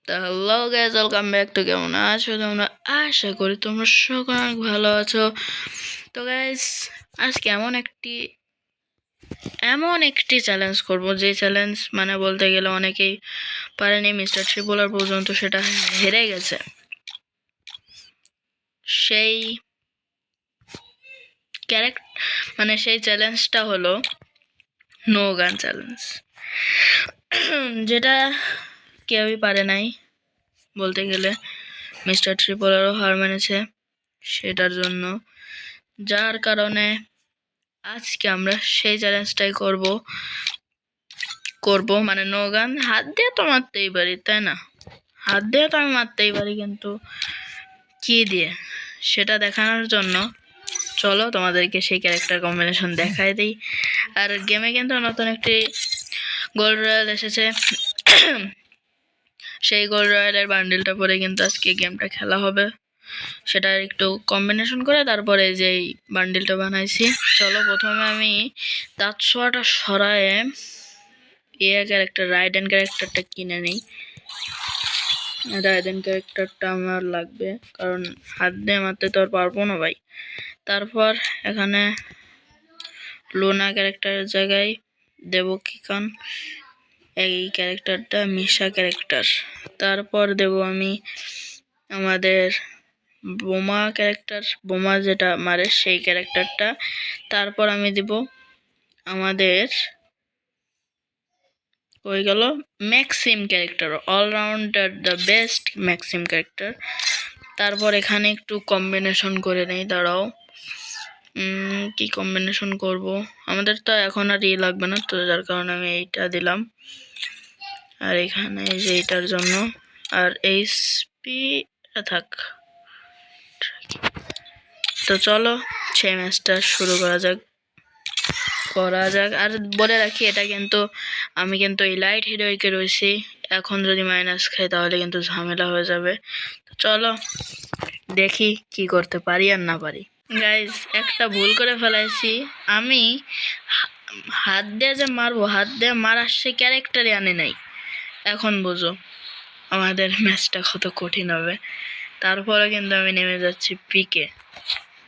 তো hello guys, welcome back to কেমন আছো তোমরা? আশা করি তোমরা সকলে অনেক ভালো আছো। তো গাইজ, আজকে এমন একটি চ্যালেঞ্জ করব, যে চ্যালেঞ্জ মানে বলতে গেলে অনেকেই পারেনি, মিস্টার ট্রিপলার পর্যন্ত সেটা হেরে গেছে। সেই সেই চ্যালেঞ্জটা হলো নো গান চ্যালেঞ্জ, যেটা কেউই পারে নাই বলতে গেলে। মিস্টার ট্রিপলারও হার মেনেছে সেটার জন্য, যার কারণে আজকে আমরা সেই চ্যালেঞ্জটাই করব মানে নো গান। হাত দিয়ে তো মারতেই পারি, তাই না? হাত দিয়ে তো আমি মারতেই পারি, কিন্তু কি দিয়ে সেটা দেখানোর জন্য চলো তোমাদেরকে সেই ক্যারেক্টার কম্বিনেশন দেখাই দিই। আর গেমে কিন্তু নতুন একটি গোল্ড রয়্যাল এসেছে। সেই গোল্ড রয়্যালের বান্ডিলটা পরে কিন্তু আজকে গেমটা খেলা হবে। সেটা একটু কম্বিনেশন করে তারপরে যেই বান্ডিলটা বানাইছি। চলো প্রথমে আমি দাঁত ছোঁয়াটা সরায়ে রাইডেন ক্যারেক্টারটা কিনে নিই। রাইডেন ক্যারেক্টারটা আমার লাগবে, কারণ হাত দিয়ে মারতে তো আর পারবো না ভাই। তারপর এখানে লুনা ক্যারেক্টারের জায়গায় দেব কিকান, এই ক্যারেক্টারটা মিশা ক্যারেক্টার। তারপর দেব আমি আমাদের বোমা ক্যারেক্টার, বোমা যেটা মারে সেই ক্যারেক্টারটা। তারপর আমি দিব আমাদের হয়ে গেল maxim character, allrounder the best maxim character. তারপর এখানে একটু কম্বিনেশন করে নেই, দাঁড়াও কি কম্বিনেশন করব। আমাদের তো এখন আর লাগবে না, তো যার কারণে আমি এইটা দিলাম। আর এখানে যে এইটার জন্য আর এইচপি থাক। তো চলো সেই ম্যাচটা শুরু করা যাক। আর বলে রাখি, এটা কিন্তু আমি কিন্তু এই লাইট হিরোইকে রয়েছি। এখন যদি মাইনাস খাই তাহলে কিন্তু ঝামেলা হয়ে যাবে। তো চলো দেখি কি করতে পারি আর না পারি। গাইজ, একটা ভুল করে ফেলাইছি। আমি হাত দিয়ে যে মারবো, হাত দিয়ে মারার সে ক্যারেক্টারই আনে নাই। এখন বুঝো আমাদের ম্যাচটা কত কঠিন হবে। তারপরে কিন্তু আমি নেমে যাচ্ছি পিকে।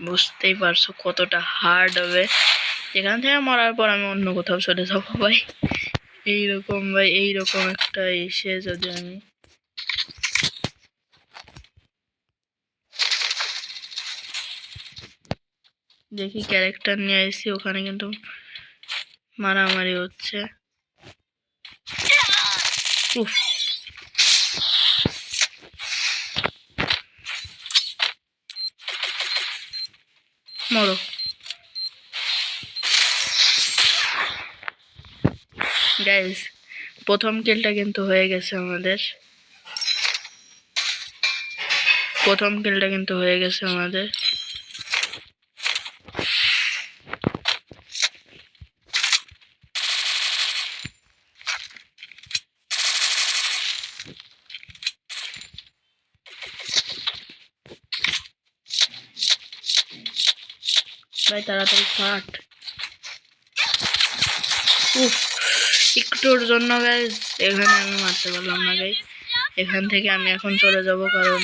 বুঝতেই পারছো কতটা হার্ড হবে। এখান থেকে মরার পর আমি অন্য কোথাও চলে যাবো ভাই। এইরকম একটা এসে যদি আমি দেখি ক্যারেক্টার নিয়ে এসেছি, ওখানে কিন্তু মারামারি হচ্ছে। উফ, মরো। গাইজ, প্রথম কিলটা কিন্তু হয়ে গেছে আমাদের। ভাই তাড়াতাড়ি ফাট। একটুর জন্য গাইজ এখানে আমি মারতে পারলাম না গাইজ। এখান থেকে আমি এখন চলে যাব, কারণ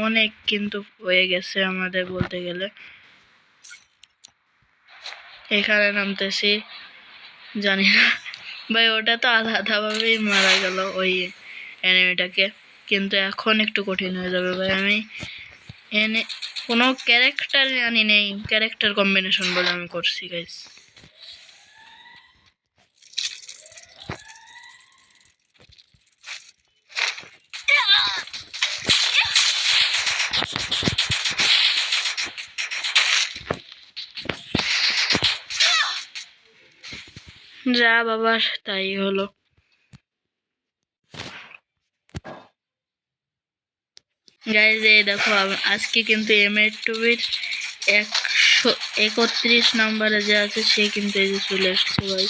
অনেক কিন্তু হয়ে গেছে আমাদের বলতে গেলে। এখানে নামতেছি, জানি না ভাই, ওটা তো আধা ভাবেই মারা গেল ওই এনিমিটাকে। কিন্তু এখন একটু কঠিন হয়ে যাবে ভাই। আমি কোনো ক্যারেক্টার জানি নেই, ক্যারেক্টার কম্বিনেশন বলে আমি করছি গাইজ। যা বাবার তাই হলো। গাইজ, এই দেখো আজকে কিন্তু M8 131 নম্বরে যে আছে সে কিন্তু এই যে চলে এসছে ভাই।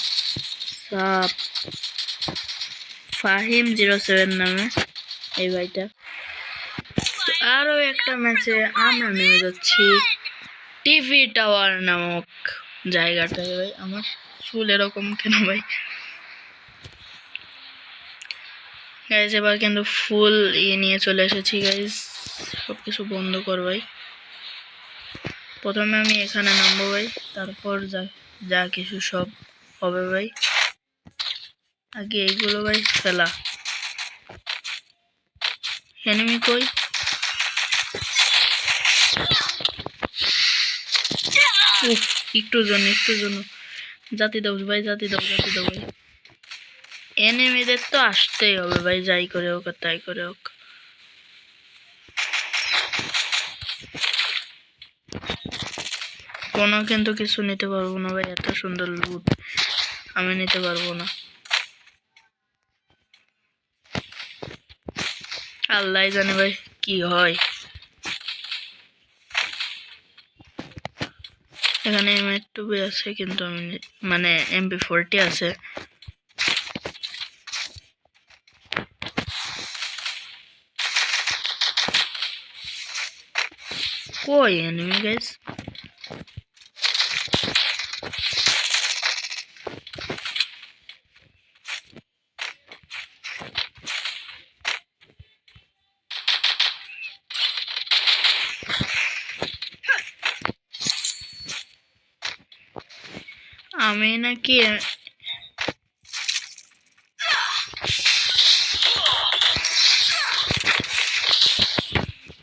ফাহিম 07 নামে এই ভাইটা। আরো একটা ম্যাচে আমরা নেমে যাচ্ছি টিভি টাওয়ার নামক জায়গাটায়। ভাই আমার চুল এরকম কেন ভাই? গাইজ এবার কিন্তু ফুল নিয়ে চলে এসেছি গাইজ। সব কিছু বন্ধ কর ভাই। প্রথমে আমি এখানে নামবো ভাই, তারপর যা যা কিছু সব হবে ভাই। আগে এইগুলো ভাই ফেলা। এনিমি কই? একটুর জন্য জাতি দাও ভাই, জাতি দাও ভাই। এনিমিদের তো আসতেই হবে ভাই, যাই করে হোক আর তাই করে হোক। কোনো কিন্তু কিছু নিতে পারবো না ভাই, এত সুন্দর লুট আমি নিতে পারবো না। আল্লাহ জানে ভাই কি হয়। এখানে M2 আছে কিন্তু আমি মানে MP40 আছে। কই এনিমি গাইস? আমি নাকি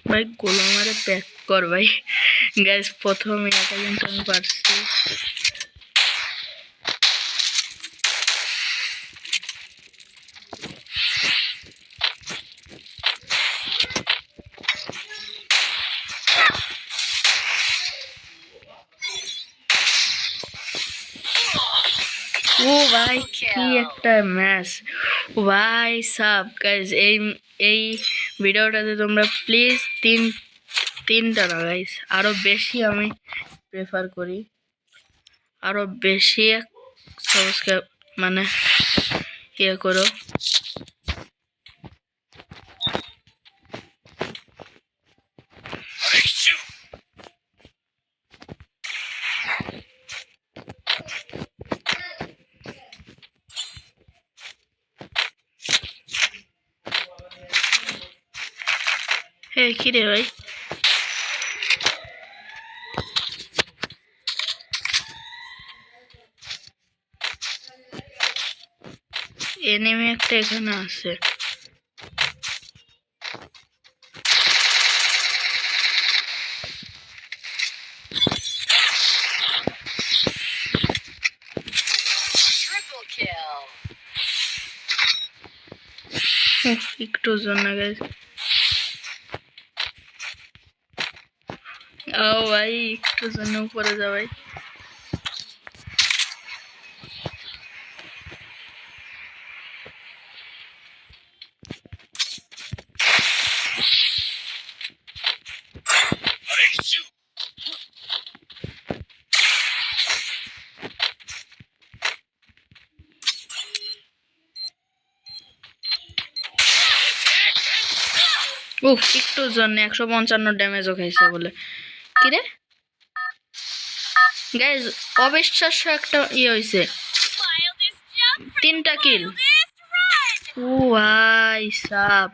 ভাই গোলা মারে প্যাক কর ভাই। গাইস প্রথমে এটা কিন্তু আমি পারছি। ও ভাই কি একটা ম্যাচ ভাই সাব। গাইস এই ভিডিওটাতে তোমরা প্লিজ তিনটা না গাইস, আরো বেশি আমি প্রেফার করি, আরো বেশি সাবস্ক্রাইব মানে ইয়ে করো। হ্যাঁ কি রে ভাই? এনিমি একটা এখানে আছে। একটু জন্য গাইস। ও ভাই একটু জন্য উপরে যা ভাই। উফ একটুর জন্য 155 ড্যামেজও খাইছে বলে। কিরে গাইজ অবিশ্বাস্য একটা হয়েছে, 3টা কিল। ও ভাই সাপ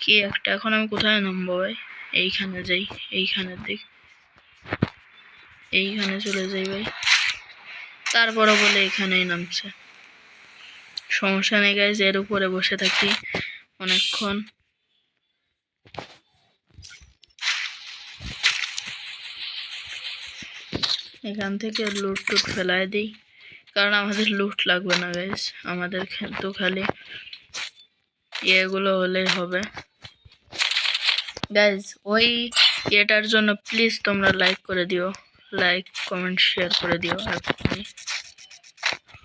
কি একটা। এখন আমি কোথায় নামবো ভাই? এইখানে যাই, এইখানের দিক, এইখানে চলে যাই ভাই। তারপরে বলে এখানেই নামছে। সমস্যা নেই গাইজ, এর উপরে বসে থাকি অনেকক্ষণ। এখান থেকে লুট টুট ফেলাই দিই, কারণ আমাদের লুট লাগবে না গাইজ, আমাদের তো খালি এগুলো হলেই হবে। গাইজ ওই এটার জন্য প্লিজ তোমরা লাইক করে দিও, লাইক কমেন্ট শেয়ার করে দিও।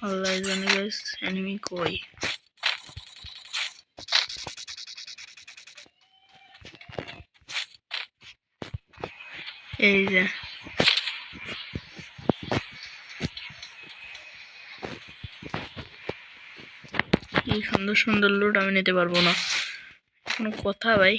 আল্লাহ জানে গাইজ এনিমি কই। এই যে এই সুন্দর সুন্দর লুট আমি নিতে পারবো না, কোনো কথা ভাই।